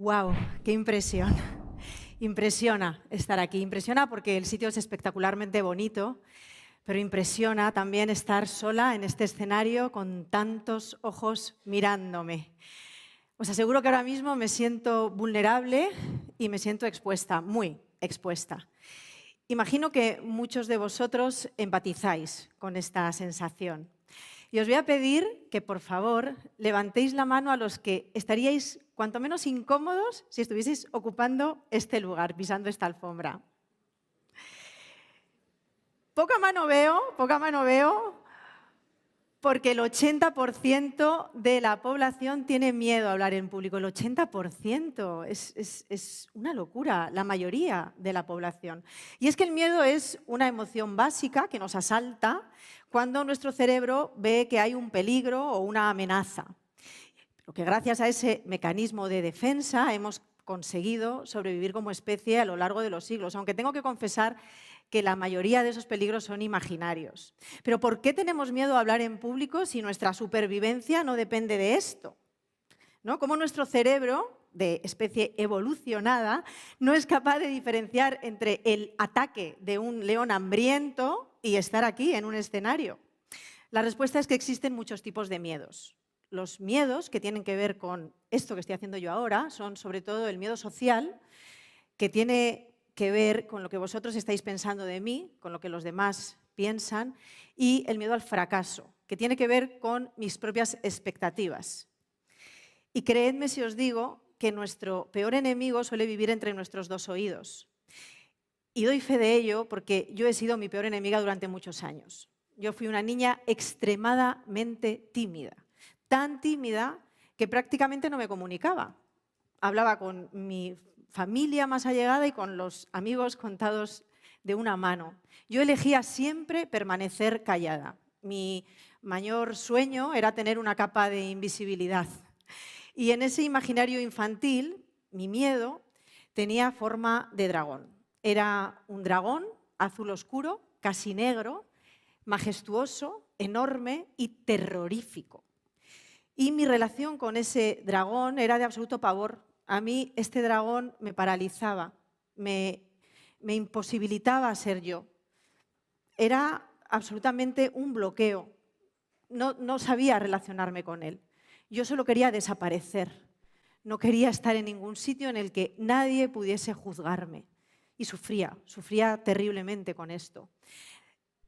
¡Wow! ¡Qué impresión! Impresiona estar aquí. Impresiona porque el sitio es espectacularmente bonito, pero impresiona también estar sola en este escenario con tantos ojos mirándome. Os aseguro que ahora mismo me siento vulnerable y me siento expuesta, muy expuesta. Imagino que muchos de vosotros empatizáis con esta sensación. Y os voy a pedir que, por favor, levantéis la mano a los que estaríais cuanto menos incómodos si estuvieseis ocupando este lugar, pisando esta alfombra. Poca mano veo, porque el 80% de la población tiene miedo a hablar en público. El 80% es una locura, la mayoría de la población. Y es que el miedo es una emoción básica que nos asalta cuando nuestro cerebro ve que hay un peligro o una amenaza. Pero que gracias a ese mecanismo de defensa hemos conseguido sobrevivir como especie a lo largo de los siglos, aunque tengo que confesar que la mayoría de esos peligros son imaginarios. Pero ¿por qué tenemos miedo a hablar en público si nuestra supervivencia no depende de esto? ¿No? ¿Cómo nuestro cerebro, de especie evolucionada, no es capaz de diferenciar entre el ataque de un león hambriento y estar aquí en un escenario? La respuesta es que existen muchos tipos de miedos. Los miedos que tienen que ver con esto que estoy haciendo yo ahora son sobre todo el miedo social, que tiene que ver con lo que vosotros estáis pensando de mí, con lo que los demás piensan, y el miedo al fracaso, que tiene que ver con mis propias expectativas. Y creedme si os digo que nuestro peor enemigo suele vivir entre nuestros dos oídos. Y doy fe de ello porque yo he sido mi peor enemiga durante muchos años. Yo fui una niña extremadamente tímida, tan tímida que prácticamente no me comunicaba. Hablaba con mi familia más allegada y con los amigos contados de una mano. Yo elegía siempre permanecer callada. Mi mayor sueño era tener una capa de invisibilidad. Y en ese imaginario infantil, mi miedo tenía forma de dragón. Era un dragón azul oscuro, casi negro, majestuoso, enorme y terrorífico. Y mi relación con ese dragón era de absoluto pavor. A mí este dragón me paralizaba, me imposibilitaba ser yo. Era absolutamente un bloqueo. No sabía relacionarme con él. Yo solo quería desaparecer. No quería estar en ningún sitio en el que nadie pudiese juzgarme. Y sufría terriblemente con esto.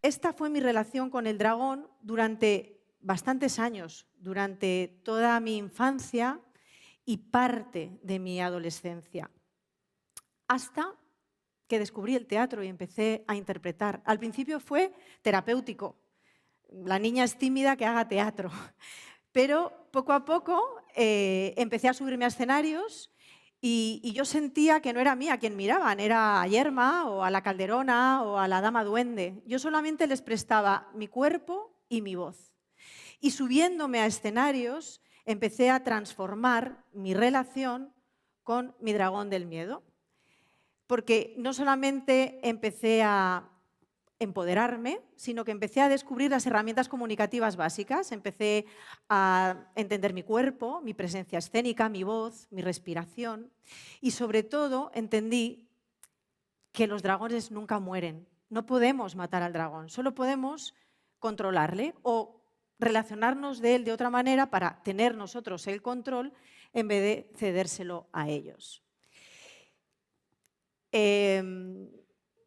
Esta fue mi relación con el dragón durante bastantes años, durante toda mi infancia y parte de mi adolescencia, hasta que descubrí el teatro y empecé a interpretar. Al principio fue terapéutico. La niña es tímida, que haga teatro. Pero poco a poco empecé a subirme a escenarios y yo sentía que no era a mí a quien miraban, era a Yerma o a la Calderona o a la Dama Duende. Yo solamente les prestaba mi cuerpo y mi voz. Y subiéndome a escenarios empecé a transformar mi relación con mi dragón del miedo. Porque no solamente empecé a empoderarme, sino que empecé a descubrir las herramientas comunicativas básicas, empecé a entender mi cuerpo, mi presencia escénica, mi voz, mi respiración y sobre todo entendí que los dragones nunca mueren. No podemos matar al dragón, solo podemos controlarle o relacionarnos de él de otra manera para tener nosotros el control en vez de cedérselo a ellos.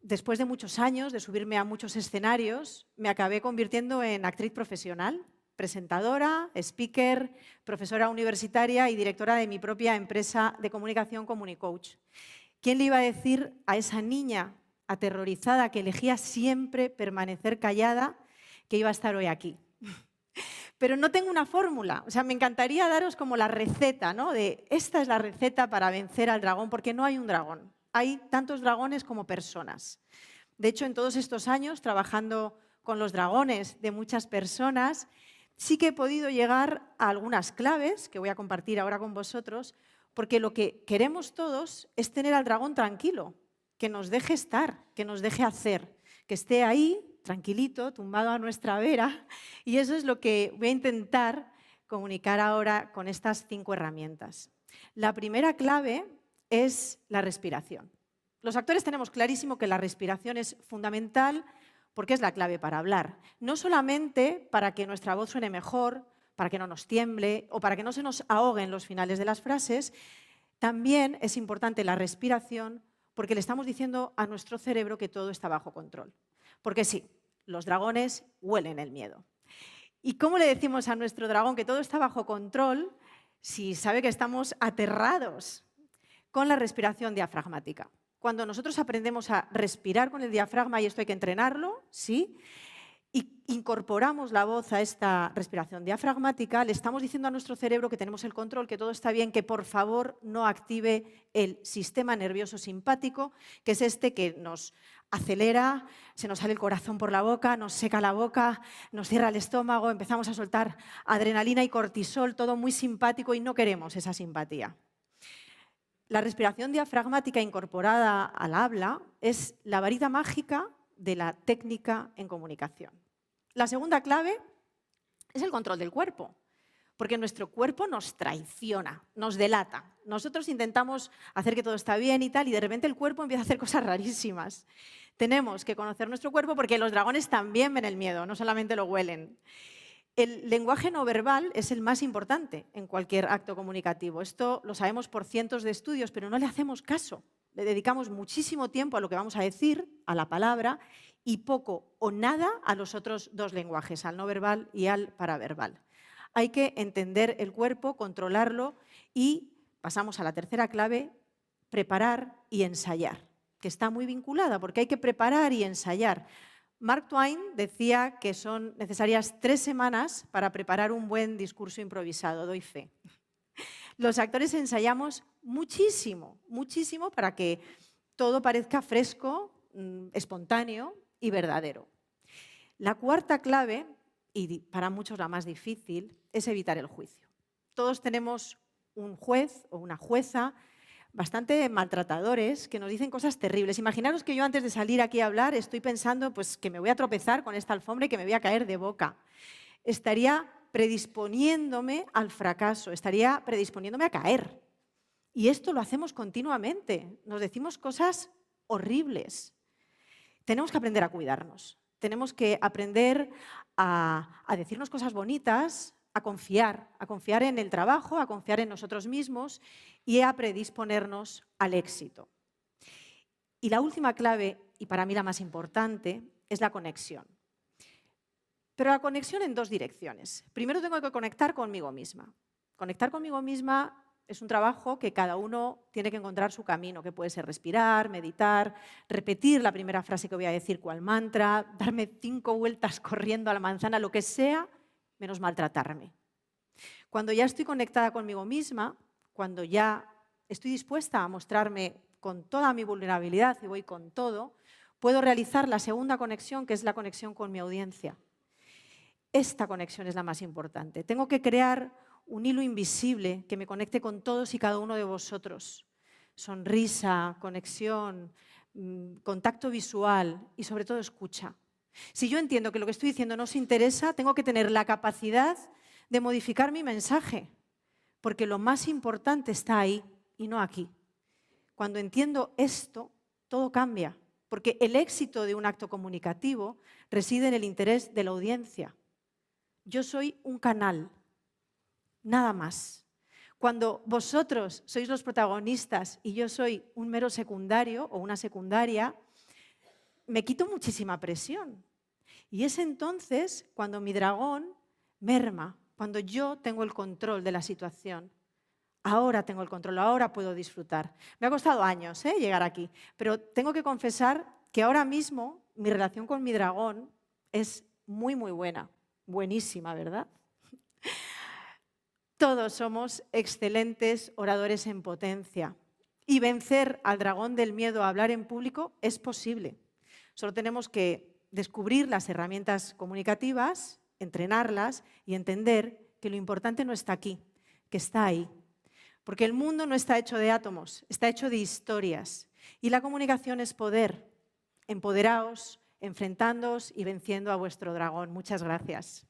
Después de muchos años de subirme a muchos escenarios, me acabé convirtiendo en actriz profesional, presentadora, speaker, profesora universitaria y directora de mi propia empresa de comunicación Comunicoach. ¿Quién le iba a decir a esa niña aterrorizada que elegía siempre permanecer callada que iba a estar hoy aquí? Pero no tengo una fórmula, o sea, me encantaría daros como la receta, ¿no? De esta es la receta para vencer al dragón, porque no hay un dragón. Hay tantos dragones como personas. De hecho, en todos estos años, trabajando con los dragones de muchas personas, sí que he podido llegar a algunas claves que voy a compartir ahora con vosotros, porque lo que queremos todos es tener al dragón tranquilo, que nos deje estar, que nos deje hacer, que esté ahí, tranquilito, tumbado a nuestra vera, y eso es lo que voy a intentar comunicar ahora con estas 5 herramientas. La primera clave es la respiración. Los actores tenemos clarísimo que la respiración es fundamental porque es la clave para hablar. No solamente para que nuestra voz suene mejor, para que no nos tiemble o para que no se nos ahoguen los finales de las frases, también es importante la respiración porque le estamos diciendo a nuestro cerebro que todo está bajo control. Porque sí, los dragones huelen el miedo. ¿Y cómo le decimos a nuestro dragón que todo está bajo control si sabe que estamos aterrados? Con la respiración diafragmática. Cuando nosotros aprendemos a respirar con el diafragma, y esto hay que entrenarlo, ¿sí? Y incorporamos la voz a esta respiración diafragmática, le estamos diciendo a nuestro cerebro que tenemos el control, que todo está bien, que por favor no active el sistema nervioso simpático, que es este que nos acelera, se nos sale el corazón por la boca, nos seca la boca, nos cierra el estómago, empezamos a soltar adrenalina y cortisol, todo muy simpático y no queremos esa simpatía. La respiración diafragmática incorporada al habla es la varita mágica de la técnica en comunicación. La segunda clave es el control del cuerpo, porque nuestro cuerpo nos traiciona, nos delata. Nosotros intentamos hacer que todo está bien y tal, y de repente el cuerpo empieza a hacer cosas rarísimas. Tenemos que conocer nuestro cuerpo porque los dragones también ven el miedo, no solamente lo huelen. El lenguaje no verbal es el más importante en cualquier acto comunicativo. Esto lo sabemos por cientos de estudios, pero no le hacemos caso. Le dedicamos muchísimo tiempo a lo que vamos a decir, a la palabra, y poco o nada a los otros dos lenguajes, al no verbal y al paraverbal. Hay que entender el cuerpo, controlarlo y pasamos a la tercera clave, preparar y ensayar, que está muy vinculada porque hay que preparar y ensayar. Mark Twain decía que son necesarias 3 semanas para preparar un buen discurso improvisado, doy fe. Los actores ensayamos muchísimo, muchísimo para que todo parezca fresco, espontáneo y verdadero. La cuarta clave, y para muchos la más difícil, es evitar el juicio. Todos tenemos un juez o una jueza bastante maltratadores que nos dicen cosas terribles. Imaginaros que yo antes de salir aquí a hablar estoy pensando pues, que me voy a tropezar con esta alfombra y que me voy a caer de boca. Estaría predisponiéndome al fracaso, estaría predisponiéndome a caer. Y esto lo hacemos continuamente. Nos decimos cosas horribles. Tenemos que aprender a cuidarnos. Tenemos que aprender a decirnos cosas bonitas, a confiar en el trabajo, a confiar en nosotros mismos y a predisponernos al éxito. Y la última clave, y para mí la más importante, es la conexión. Pero la conexión en 2 direcciones. Primero tengo que conectar conmigo misma. Conectar conmigo misma es un trabajo que cada uno tiene que encontrar su camino, que puede ser respirar, meditar, repetir la primera frase que voy a decir cual mantra, darme 5 vueltas corriendo a la manzana, lo que sea, menos maltratarme. Cuando ya estoy conectada conmigo misma, cuando ya estoy dispuesta a mostrarme con toda mi vulnerabilidad y voy con todo, puedo realizar la segunda conexión, que es la conexión con mi audiencia. Esta conexión es la más importante. Tengo que crear un hilo invisible que me conecte con todos y cada uno de vosotros. Sonrisa, conexión, contacto visual y sobre todo escucha. Si yo entiendo que lo que estoy diciendo no os interesa, tengo que tener la capacidad de modificar mi mensaje, porque lo más importante está ahí y no aquí. Cuando entiendo esto, todo cambia, porque el éxito de un acto comunicativo reside en el interés de la audiencia. Yo soy un canal, nada más. Cuando vosotros sois los protagonistas y yo soy un mero secundario o una secundaria, me quito muchísima presión. Y es entonces cuando mi dragón merma, cuando yo tengo el control de la situación. Ahora tengo el control, ahora puedo disfrutar. Me ha costado años llegar aquí, pero tengo que confesar que ahora mismo mi relación con mi dragón es muy, muy buena. Buenísima, ¿verdad? Todos somos excelentes oradores en potencia. Y vencer al dragón del miedo a hablar en público es posible. Solo tenemos que descubrir las herramientas comunicativas, entrenarlas y entender que lo importante no está aquí, que está ahí. Porque el mundo no está hecho de átomos, está hecho de historias. Y la comunicación es poder. Empoderaos, enfrentándoos y venciendo a vuestro dragón. Muchas gracias.